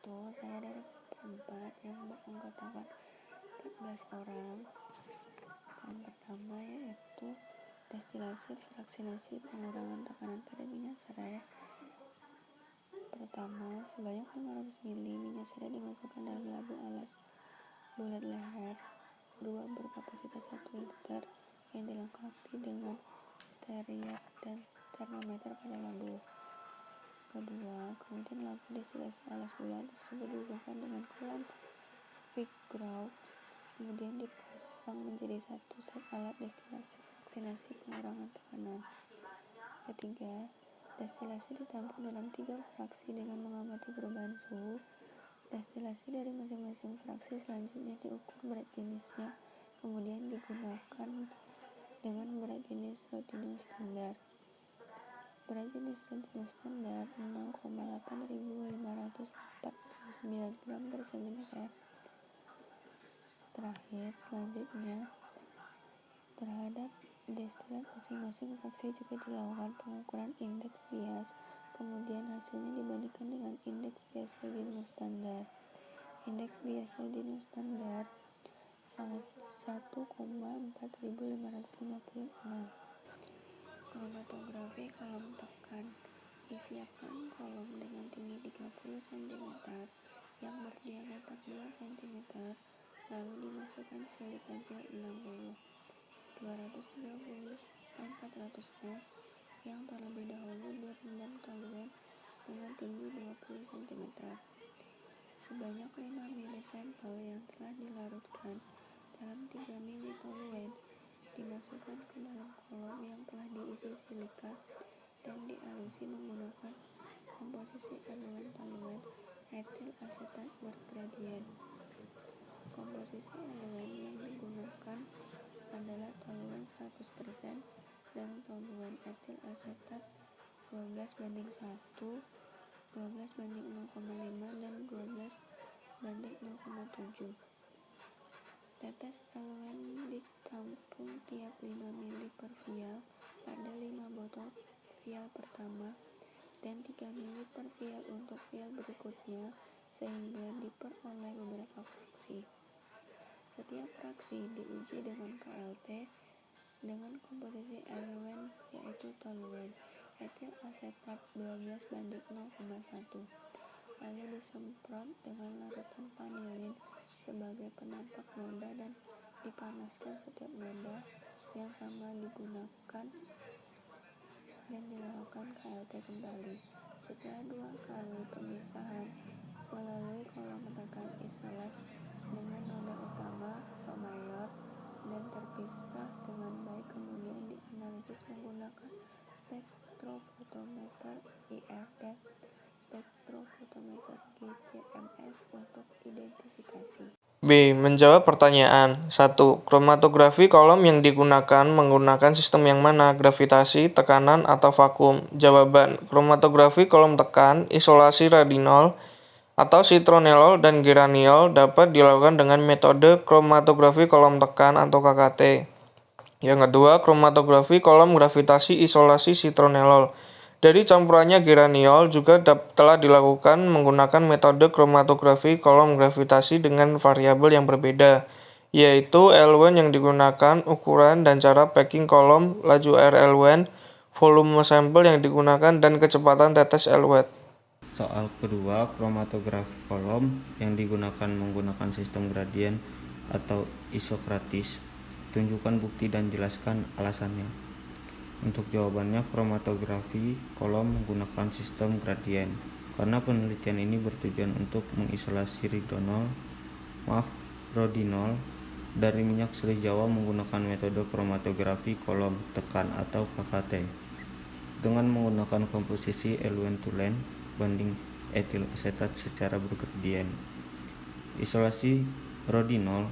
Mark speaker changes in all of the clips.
Speaker 1: saya dari berempat yang beranggotakan 14 orang. Tahap pertama yaitu destilasi fraksinasi pengurangan tekanan pada minyak serai. Pertama, sebanyak 500 ml minyak serai dimasukkan dalam labu alas bulat leher 2 berkapasitas 1 liter yang dilengkapi dengan steril dan termometer pada labu. Kedua, kemudian labu destilasi alas bulat tersebut dihubungkan dengan kolam Wick Grout, kemudian dipasang menjadi satu set alat destilasi fraksinasi pengurangan tekanan. Ketiga, destilasi ditampung dalam 3 fraksi dengan mengamati perubahan suhu. Destilasi dari masing-masing fraksi selanjutnya diukur berat jenisnya, kemudian digunakan dengan berat jenis Rodino standar. Berat jenis Rodino standar 6,8549 gram per cm. Terakhir, selanjutnya terhadap destilat masing-masing fraksi juga dilakukan pengukuran indeks bias, kemudian hasilnya dibandingkan dengan indeks bias Rodino standar. Indeks bias Rodino standar 1,4556. Kromatografi kolom tekan. Disiapkan kolom dengan tinggi 30 cm yang berdiameter 2 cm, lalu dimasukkan silika gel 60, 230 400 ml yang terlebih dahulu direndam toluen dengan tinggi 20 cm. Sebanyak 5 ml sampel yang telah dilarutkan dalam 3 ml toluen dimasukkan ke dalam kolom yang telah diisi silika dan dialusi menggunakan komposisi eluen toluen etil asetat bergradien. Komposisi eluen yang digunakan adalah toluen 100% dan toluen etil asetat 12:1, 12:0,5 dan 12:0,7. Tetes eluen ditampung tiap 5 ml per vial pada 5 botol vial pertama dan 3 ml per vial untuk vial berikutnya sehingga diperoleh beberapa fraksi. Setiap fraksi diuji dengan KLT dengan komposisi eluen yaitu toluen etil asetat 12:0,1, lalu disemprot dengan larutan vanilin sebagai penampak noda dan dipanaskan. Setiap noda yang sama digunakan dan dilakukan KLT kembali. Setelah 2 kali pemisahan melalui kolom tekan isolat dengan noda utama atau mayor dan terpisah dengan baik, kemudian dianalisis menggunakan spektrofotometer IR dan spektrofotometer GCMS untuk identifikasi.
Speaker 2: B. Menjawab pertanyaan. 1. Kromatografi kolom yang digunakan menggunakan sistem yang mana? Gravitasi, tekanan, atau vakum? Jawaban. Kromatografi kolom tekan, isolasi radinol atau citronellol dan geraniol dapat dilakukan dengan metode kromatografi kolom tekan atau KKT. Yang kedua, kromatografi kolom gravitasi isolasi citronellol. Dari campurannya geraniol juga telah dilakukan menggunakan metode kromatografi kolom gravitasi dengan variabel yang berbeda, yaitu eluen yang digunakan, ukuran dan cara packing kolom, laju air eluen, volume sampel yang digunakan, dan kecepatan tetes eluet.
Speaker 3: Soal kedua, kromatografi kolom yang digunakan menggunakan sistem gradien atau isokratis. Tunjukkan bukti dan jelaskan alasannya. Untuk jawabannya, kromatografi kolom menggunakan sistem gradien karena penelitian ini bertujuan untuk mengisolasi rodinol dari minyak seri Jawa menggunakan metode kromatografi kolom tekan atau KKT dengan menggunakan komposisi eluen tulen banding etil asetat secara bergradien. Isolasi rodinol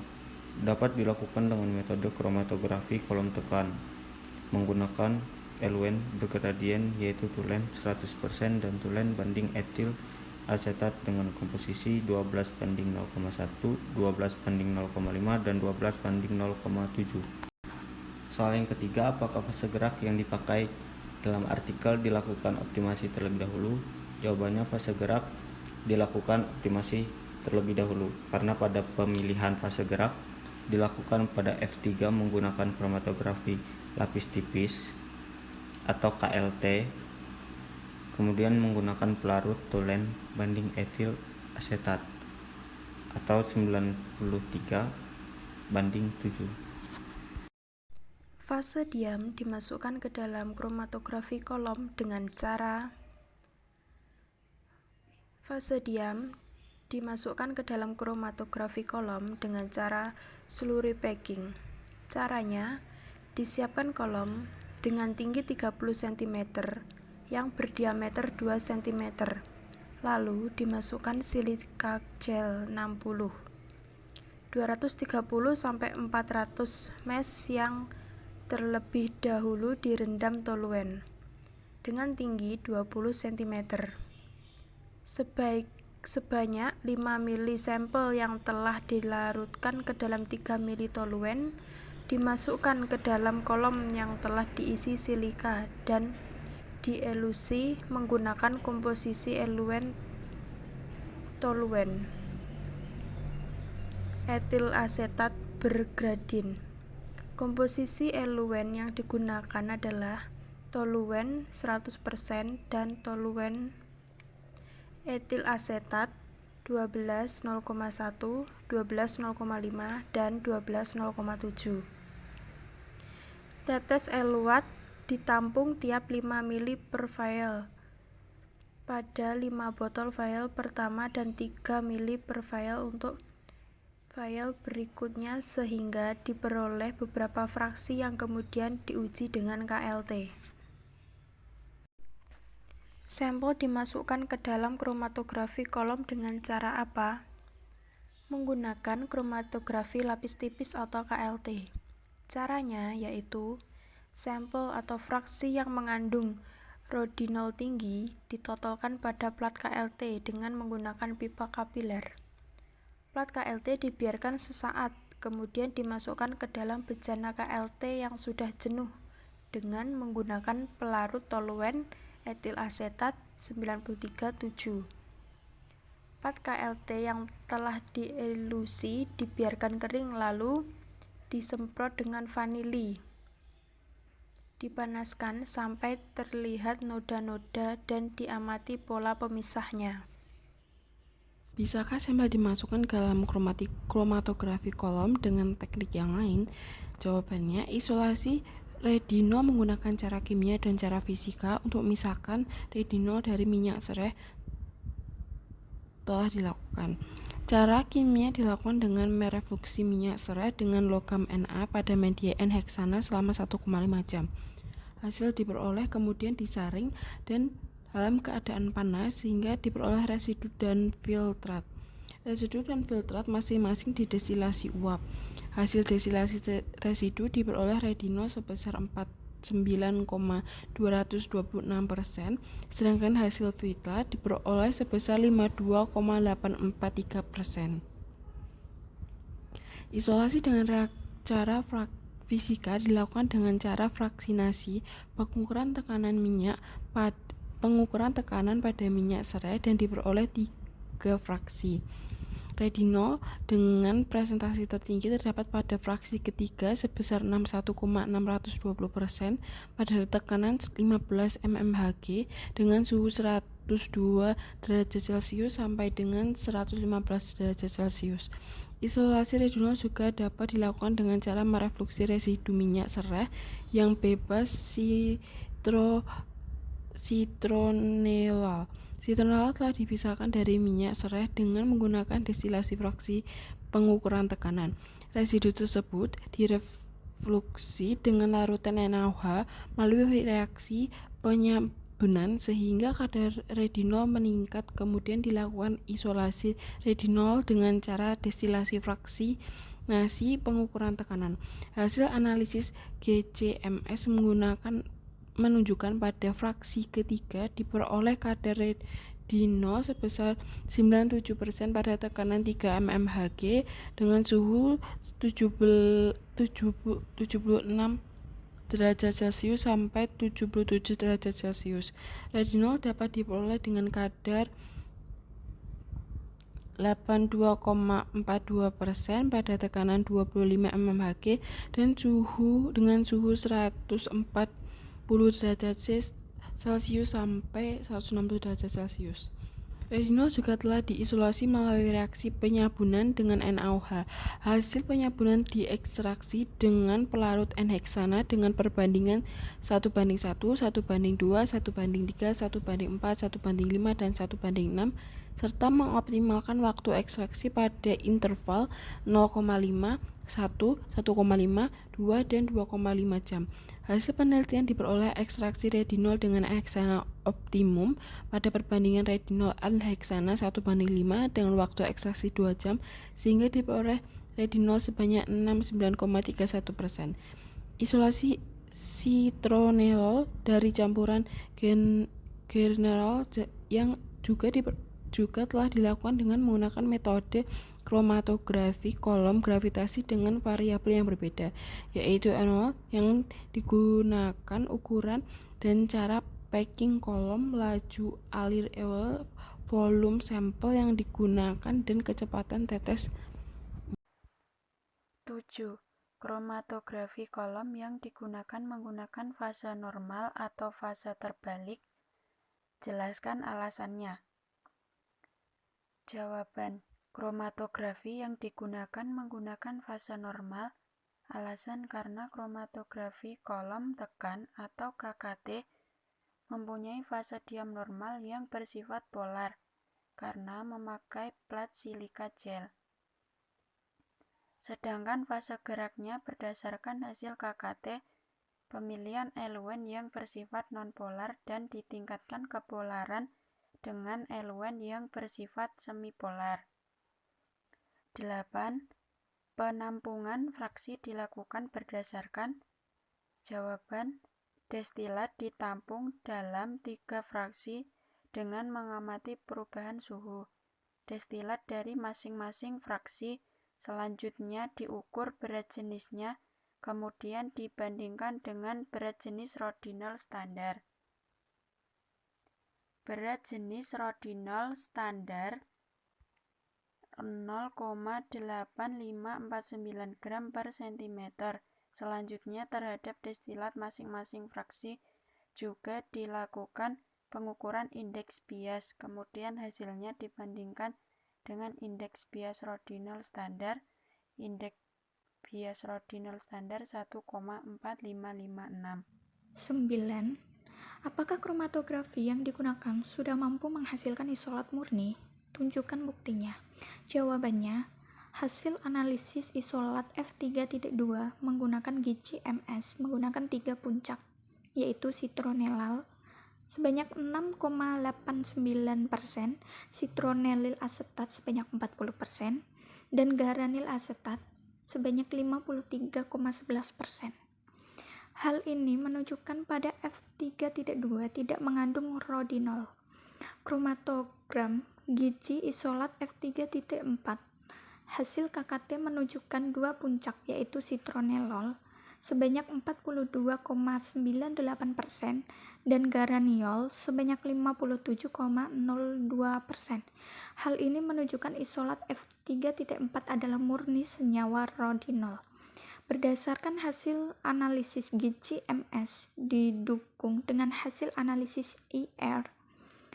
Speaker 3: dapat dilakukan dengan metode kromatografi kolom tekan menggunakan eluen bergradien yaitu tulen 100% dan tulen banding etil asetat dengan komposisi 12:0,1, 12:0,5 dan 12:0,7. Soal yang ketiga, apakah fase gerak yang dipakai dalam artikel dilakukan optimasi terlebih dahulu? Jawabannya, fase gerak dilakukan optimasi terlebih dahulu, karena pada pemilihan fase gerak dilakukan pada F3 menggunakan kromatografi lapis tipis atau KLT, kemudian menggunakan pelarut tulen banding etil asetat atau 93:7.
Speaker 1: Fase diam dimasukkan ke dalam kromatografi kolom dengan cara slurry packing. Caranya, disiapkan kolom dengan tinggi 30 cm yang berdiameter 2 cm. Lalu dimasukkan silika gel 60 230-400 mesh yang terlebih dahulu direndam toluen dengan tinggi 20 cm. Sebanyak 5 mili sampel yang telah dilarutkan ke dalam 3 mili toluen dimasukkan ke dalam kolom yang telah diisi silika dan dielusi menggunakan komposisi eluen toluen etil asetat bergradin. Komposisi eluen yang digunakan adalah toluen 100% dan toluen etil asetat 12,01, 12,05, dan 12,07. Tetes eluat ditampung tiap 5 mili per vial pada 5 botol vial pertama dan 3 mili per vial untuk vial berikutnya sehingga diperoleh beberapa fraksi yang kemudian diuji dengan KLT. Sampel dimasukkan ke dalam kromatografi kolom dengan cara apa? Menggunakan kromatografi lapis tipis atau KLT. Caranya yaitu sampel atau fraksi yang mengandung rodinol tinggi ditotolkan pada plat KLT dengan menggunakan pipa kapiler. Plat KLT dibiarkan sesaat, kemudian dimasukkan ke dalam bejana KLT yang sudah jenuh dengan menggunakan pelarut toluen etil asetat 93:7. Plat KLT yang telah dielusi dibiarkan kering lalu disemprot dengan vanili. Dipanaskan sampai terlihat noda-noda dan diamati pola pemisahnya.
Speaker 4: Bisakah sampel dimasukkan ke dalam kromatografi kolom dengan teknik yang lain? Jawabannya, isolasi retinol menggunakan cara kimia dan cara fisika untuk memisahkan retinol dari minyak serai telah dilakukan. Cara kimia dilakukan dengan merefluksi minyak serai dengan logam Na pada media N-heksana selama 1,5 jam. Hasil diperoleh kemudian disaring dan dalam keadaan panas sehingga diperoleh residu dan filtrat. Residu dan filtrat masing-masing didestilasi uap. Hasil destilasi residu diperoleh retinol sebesar 49,226%, sedangkan hasil filtrat diperoleh sebesar 52,843%. Isolasi dengan cara fisika dilakukan dengan cara fraksinasi pengukuran tekanan pada minyak serai dan diperoleh 3 fraksi. Retinol dengan presentasi tertinggi terdapat pada fraksi ketiga sebesar 61,620% pada tekanan 15 mmHg dengan suhu 102 derajat Celcius sampai dengan 115 derajat Celcius. Isolasi retinol juga dapat dilakukan dengan cara merefluksi residu minyak serai yang bebas citronellal. Citronellal telah dipisahkan dari minyak serai dengan menggunakan destilasi fraksi pengukuran tekanan. Residu tersebut direfluksi dengan larutan NaOH melalui reaksi penyabunan sehingga kadar retinol meningkat. Kemudian dilakukan isolasi retinol dengan cara destilasi fraksi nasi pengukuran tekanan. Hasil analisis GCMS menunjukkan pada fraksi ketiga diperoleh kadar retinol sebesar 97% pada tekanan 3 mmHg dengan suhu 76 derajat Celcius sampai 77 derajat Celcius. Retinol dapat diperoleh dengan kadar 82,42% pada tekanan 25 mmHg dan dengan suhu 140 derajat Celcius sampai 160 derajat Celcius. Retinol juga telah diisolasi melalui reaksi penyabunan dengan NaOH. Hasil penyabunan diekstraksi dengan pelarut N-heksana dengan perbandingan 1:1, 1:2, 1:3, 1:4, 1:5, dan 1:6, serta mengoptimalkan waktu ekstraksi pada interval 0,5, 1, 1,5, 2, dan 2,5 jam. Hasil penelitian diperoleh ekstraksi retinol dengan heksana optimum pada perbandingan retinol N-heksana 1:5 dengan waktu ekstraksi 2 jam, sehingga diperoleh retinol sebanyak 69,31%. Isolasi citronellol dari campuran geraniol yang juga telah dilakukan dengan menggunakan metode kromatografi kolom gravitasi dengan variabel yang berbeda, yaitu enol yang digunakan ukuran dan cara packing kolom, laju alir EOL, volume sampel yang digunakan, dan kecepatan tetes.
Speaker 1: 7. Kromatografi kolom yang digunakan menggunakan fase normal atau fase terbalik. Jelaskan alasannya. Jawaban. Kromatografi yang digunakan menggunakan fase normal. Alasan karena kromatografi kolom tekan atau KKT mempunyai fase diam normal yang bersifat polar karena memakai plat silika gel. Sedangkan fase geraknya berdasarkan hasil KKT, pemilihan eluen yang bersifat nonpolar dan ditingkatkan kepolaran dengan eluen yang bersifat semipolar. 8. Penampungan fraksi dilakukan berdasarkan. Jawaban. Destilat ditampung dalam 3 fraksi dengan mengamati perubahan suhu destilat dari masing-masing fraksi. Selanjutnya diukur berat jenisnya, kemudian dibandingkan dengan berat jenis Rodinol standar. Berat jenis Rodinol standar 0,8549 gram per cm. Selanjutnya terhadap destilat masing-masing fraksi juga dilakukan pengukuran indeks bias, kemudian hasilnya dibandingkan dengan indeks bias Rodinol standar. Indeks bias Rodinol standar 1,4556.
Speaker 5: 9. Apakah kromatografi yang digunakan sudah mampu menghasilkan isolat murni? Tunjukkan buktinya. Jawabannya, hasil analisis isolat F3.2 menggunakan GC-MS menggunakan 3 puncak, yaitu citronellal sebanyak 6,89%, citronellil asetat sebanyak 40%, dan garanil asetat sebanyak 53,11%. Hal ini menunjukkan pada F3.2 tidak mengandung rodinol. Kromatogram GC isolat F3.4 hasil KKT menunjukkan 2 puncak, yaitu citronellol sebanyak 42,98% dan garaniol sebanyak 57,02%. Hal ini menunjukkan isolat F3.4 adalah murni senyawa rodinol. Berdasarkan hasil analisis GC-MS didukung dengan hasil analisis IR,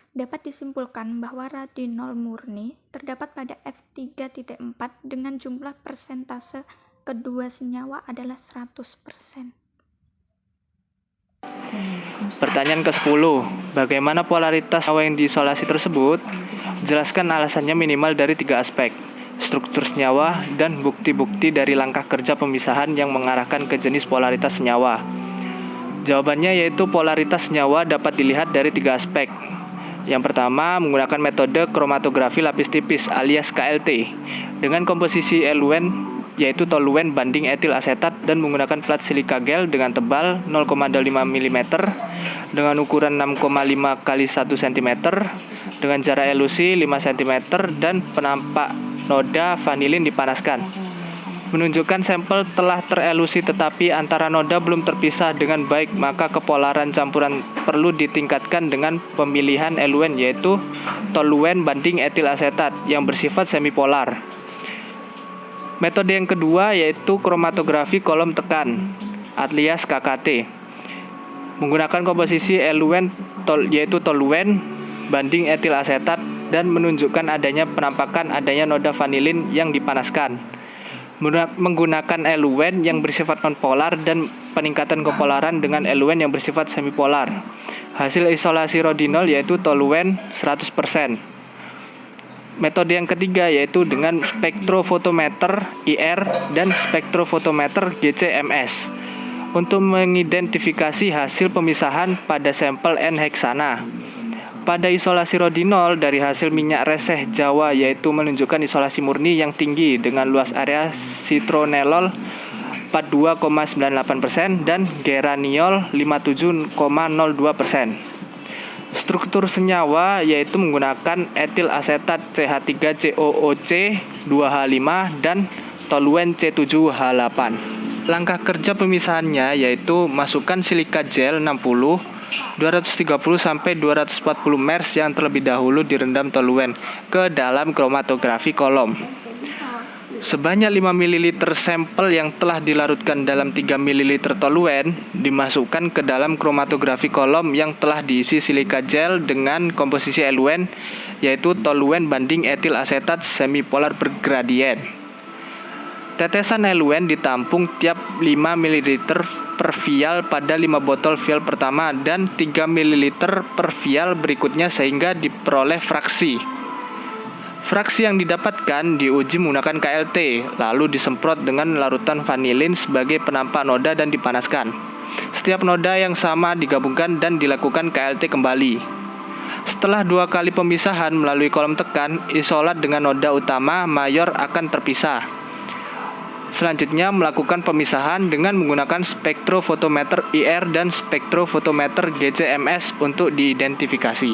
Speaker 5: dapat disimpulkan bahwa rodinol murni terdapat pada F3.4 dengan jumlah persentase kedua senyawa adalah 100%.
Speaker 2: Pertanyaan ke-10. Bagaimana polaritas senyawa yang diisolasi tersebut? Jelaskan alasannya minimal dari 3 aspek: struktur senyawa dan bukti-bukti dari langkah kerja pemisahan yang mengarahkan ke jenis polaritas senyawa. Jawabannya yaitu polaritas senyawa dapat dilihat dari 3 aspek. Yang pertama, menggunakan metode kromatografi lapis tipis alias KLT dengan komposisi eluen yaitu toluen banding etil asetat dan menggunakan plat silika gel dengan tebal 0,25 mm dengan ukuran 6,5 x 1 cm dengan jarak elusi 5 cm dan penampak noda vanilin dipanaskan. Menunjukkan sampel telah terelusi tetapi antara noda belum terpisah dengan baik, maka kepolaran campuran perlu ditingkatkan dengan pemilihan eluen yaitu toluen banding etil asetat yang bersifat semipolar. Metode yang kedua yaitu kromatografi kolom tekan alias KKT. Menggunakan komposisi eluen yaitu toluen banding etil asetat dan menunjukkan penampakan adanya noda vanilin yang dipanaskan. Menggunakan eluen yang bersifat nonpolar dan peningkatan kepolaran dengan eluen yang bersifat semipolar. Hasil isolasi rodinol yaitu toluen 100%. Metode yang ketiga yaitu dengan spektrofotometer IR dan spektrofotometer GCMS untuk mengidentifikasi hasil pemisahan pada sampel N-heksana. Pada isolasi rodinol dari hasil minyak reseh Jawa yaitu menunjukkan isolasi murni yang tinggi dengan luas area citronellol 42,98% dan geraniol 57,02%. Struktur senyawa yaitu menggunakan etil asetat CH3COOC 2H5 dan toluen C7H8. Langkah kerja pemisahannya yaitu masukkan silika gel 60 230 sampai 240 mers yang terlebih dahulu direndam toluen ke dalam kromatografi kolom. Sebanyak 5 ml sampel yang telah dilarutkan dalam 3 ml toluen dimasukkan ke dalam kromatografi kolom yang telah diisi silika gel dengan komposisi eluen yaitu toluen banding etil asetat semipolar bergradien. Tetesan eluen ditampung tiap 5 ml per vial pada 5 botol vial pertama dan 3 ml per vial berikutnya sehingga diperoleh fraksi. Fraksi yang didapatkan diuji menggunakan KLT, lalu disemprot dengan larutan vanilin sebagai penampak noda dan dipanaskan. Setiap noda yang sama digabungkan dan dilakukan KLT kembali. Setelah 2 kali pemisahan melalui kolom tekan, isolat dengan noda utama mayor akan terpisah. Selanjutnya melakukan pemisahan dengan menggunakan spektrofotometer IR dan spektrofotometer GCMS untuk diidentifikasi.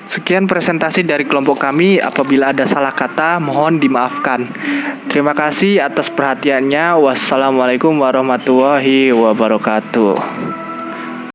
Speaker 2: Sekian presentasi dari kelompok kami. Apabila ada salah kata, mohon dimaafkan. Terima kasih atas perhatiannya. Wassalamualaikum warahmatullahi wabarakatuh.